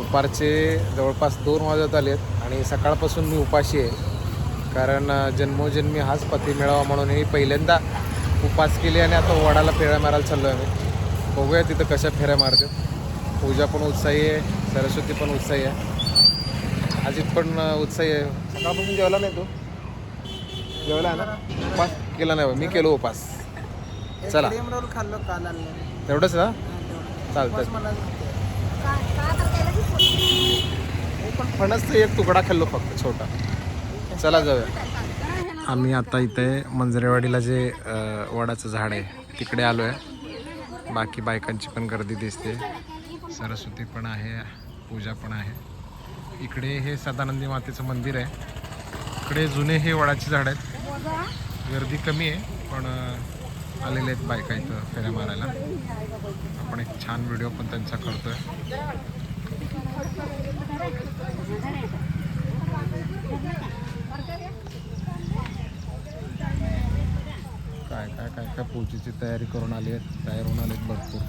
दुपारचे जवळपास 2 वाजत आले आहेत आणि सकाळपासून मी उपाशी आहे. कारण जन्मोजन्मी हाच पती मिळावा म्हणून मी पहिल्यांदा उपास केली आणि आता वडाला फेऱ्या मारायला चाललो आहे मी. बघूया तिथं कशा फेऱ्या मारतात. पूजा पण उत्साही आहे, सरस्वती पण उत्साही आहे, अजित पण उत्साही आहे. सकाळपासून जेवला नाही तू? जेवला ना? उपास केला नाही? मी केलो उपास. चला तेवढंच ना, चालतं. पण फणसचं एक तुकडा खाल्लो फक्त छोटा. चला जाऊया. आम्ही आता इथे मंजरेवाडीला जे वडाचं झाड आहे तिकडे आलो आहे. बाकी बायकांची पण गर्दी दिसते, सरस्वती पण आहे, पूजा पण आहे. इकडे हे सदानंदी मातेचं मंदिर आहे. इकडे जुने हे वडाची झाड आहेत. गर्दी कमी आहे पण आलेले आहेत बायका इथं फेऱ्या मारायला. आपण एक छान व्हिडिओ पण त्यांचा करतोय. काय काय काय काय पूजेची तयारी करून आली आहेत, तयार होऊन आले आहेत भरपूर.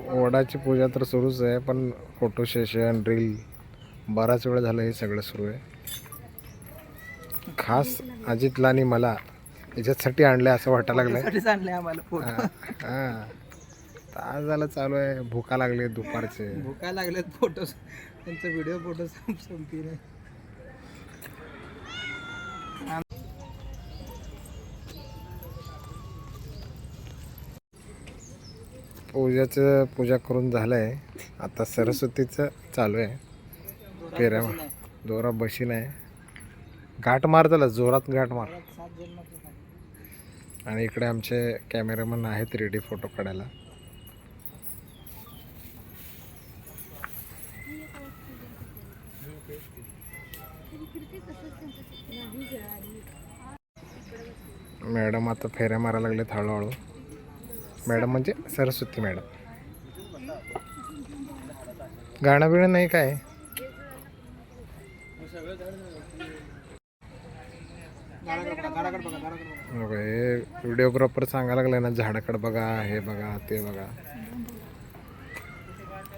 वडाची पूजा तर सुरूच आहे, पण फोटो सेशन, रील बराच वेळ झालं हे सगळं सुरू आहे. खास अजितला आणि मला याच्यासाठी आणलं असं वाटायला लागलंय. तास झालं चालू आहे. भूका लागले दुपारचे, भूका लागलेत. फोटो त्यांचा व्हिडिओ फोटो संपती नाही. पूजा करून झालं आहे. आता सरस्वतीचं चालू आहे. फेऱ्या जोरात बशी नाही, घाट मार त्याला, जोरात घाट मार. आणि इकडे आमचे कॅमेरामन आहेत रेडी फोटो काढायला. मॅडम आता फेऱ्या मारायला लागलेत हळूहळू. मॅडम म्हणजे सरस्वती मॅडम. गाणं बिणं नाही काय? हे व्हिडिओग्राफर सांगायला लागलाय ना, झाडाकडे बघा, हे बघा, ते बघा.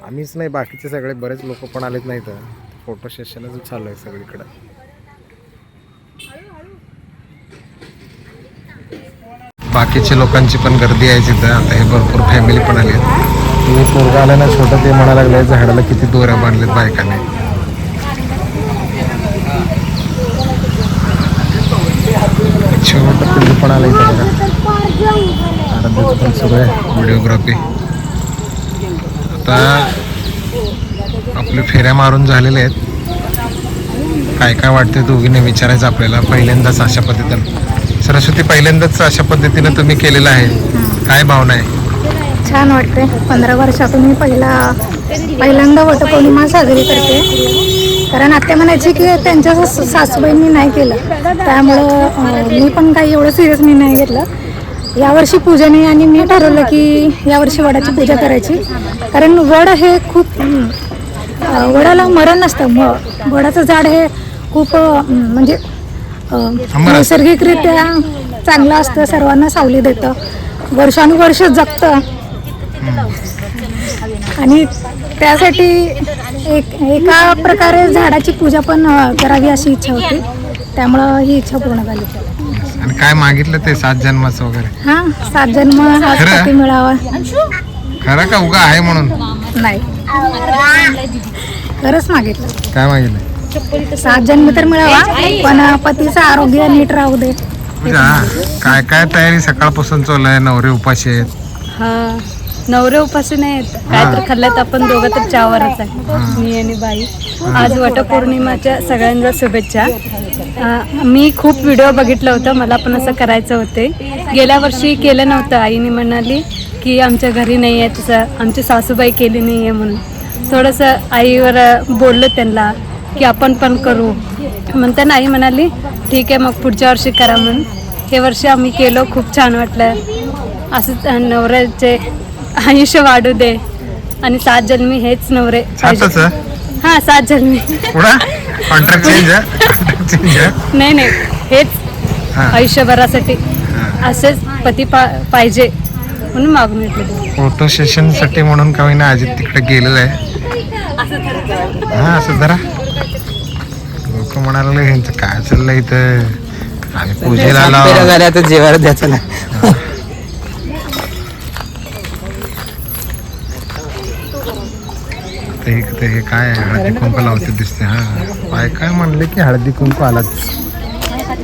आम्हीच नाही, बाकीचे सगळे बरेच लोक पण आलेत नाही तर फोटो सेशनच चालू आहे सगळीकडे. बाकीच्या लोकांची पण गर्दी आहे तिथं. आता हे भरपूर फॅमिली पण आली आहेत. एक मुलगा आला ना छोटं, ते म्हणायला लागले झाडाला किती दोऱ्या बांधलेत बायकाने. छोटं पिल्लू पण आलं इथं बघा. आराध्याचं पण सुरू आहे व्हिडिओग्राफी. आता आपले फेऱ्या मारून झालेले आहेत. काय काय वाटते दोघींनी विचारायचं आपल्याला. पहिल्यांदाच अशा पद्धतीनं सरस्वती, पहिल्यांदाच अशा पद्धतीनं तुम्ही केलेलं आहे, काय भावना आहे? छान वाटते. 15 वर्षातून मी पहिल्यांदा वटपौर्णिमा साजरी करते. कारण आत्या म्हणायची की त्यांच्या सासूबाईंनी नाही केलं, त्यामुळं मी पण काही एवढं सिरियस मी नाही घेतलं. यावर्षी पूजेने आणि मी ठरवलं की यावर्षी वडाची पूजा करायची. कारण वड हे खूप, वडाला मरण नसतं. वडाचं झाड हे खूप म्हणजे नैसर्गिकरित्या चांगलं असतं, सर्वांना सावली देतं, वर्षानुवर्ष जगतं. आणि त्यासाठी एका प्रकारे झाडाची पूजा पण करावी अशी इच्छा होती. त्यामुळं ही इच्छा पूर्ण झाली. आणि काय मागितलं ते 7 जन्माचं वगैरे? हा, 7 जन्म हाच पती मिळावा. खरं का उगा आहे म्हणून? नाही, खरंच मागितलं. काय मागितलं? 7 जन्म तर मिळावा, पण पतीचं आरोग्य नीट राहू दे. काय काय तयारी सकाळपासून चालू आहे? नवरे उपाशी आहेत. हा, नवरे उपाशी नाहीत. काय तर खाल्ल्यात आपण दोघं तर चहावरच आहे, मी आणि बाई. आज वटपौर्णिमाच्या सगळ्यांना शुभेच्छा. मी खूप व्हिडिओ बघितलं होतं, मला पण असं करायचं होते. गेल्या वर्षी केलं नव्हतं. आईने म्हणाली की आमच्या घरी नाही आहे तसं, आमची सासूबाई केली नाही आहे म्हणून. थोडंसं आईवर बोललं त्यांना की आपण पण करू. म्हणताना आई म्हणाली ठीक आहे मग पुढच्या वर्षी करा म्हणून. हे वर्षी आम्ही केलो, खूप छान वाटलं. असंच नवऱ्याचे आयुष्य वाढू दे आणि 7 जन्मी हेच नवरे पाहिजे. हा 7 जन्मी. कॉन्ट्रॅक्ट चेंज नाही हेच आयुष्यभरासाठी असेच पती पाहिजे म्हणून मागून घेतले. फोटो सेशन साठी म्हणून काही ना अजित तिकडे गेलेलं आहे. हा असं जरा लोक म्हणाले ह्यांचं काय चाललंय इथं. आम्ही पूजेला झाले आता जेवायला द्यायचं ना. हे काय आहे, हळदी कुंकू लावते दिसते. हा बाय काय म्हणले की हळदी कुंकू आलाच.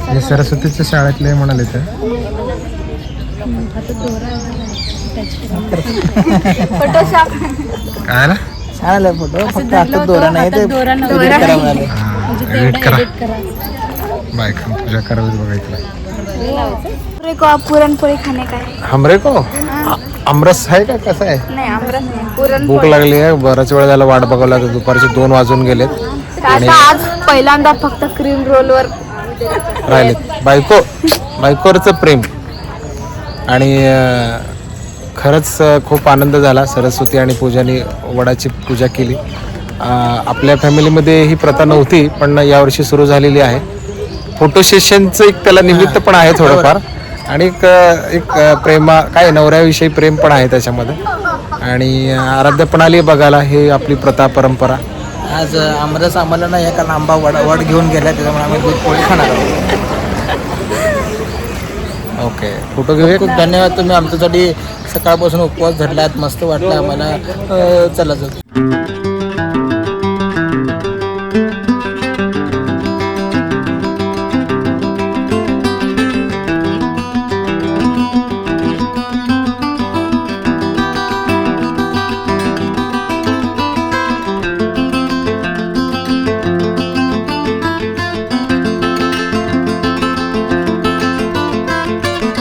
हे सरस्वतीच्या शाळेतले म्हणाले तर काय ना छान आलाय फोटो. फक्त आता दोरा नाही ते एडिट करा. बायका पूजा करावी बघायचं. पुरणपोळी खाणे काय हमरे को आमरस आहे का कसं आहे. नाही आमरस नाही पुरण. भूक लागली आहे. बराच वेळ झाला वाट बघावं लागत. दुपारचे 2 वाजून गेलेत आणि आज पहिल्यांदा फक्त क्रीम रोलवर राहिलेत. बायकोवरचं प्रेम आणि खरंच खूप आनंद झाला. सरस्वती आणि पूजाने वडाची पूजा केली. आपल्या फॅमिलीमध्ये ही प्रथा नव्हती पण यावर्षी सुरू झालेली आहे. फोटो सेशनचं एक त्याला निमित्त पण आहे थोडंफार आणि एक प्रेमा काय नवऱ्याविषयी प्रेम पण आहे त्याच्यामध्ये आणि आराध्य पण आली बघायला. हे आपली प्रथा परंपरा. आज आमरस आम्हाला ना एका लांबा वड घेऊन गेला त्याच्यामुळे आम्ही दूध पोळी खाणार आहोत. ओके फोटो घेऊया. खूप धन्यवाद. तुम्ही आमच्यासाठी सकाळपासून उपवास धरलात. मस्त वाटलं आम्हाला. चला जाऊ.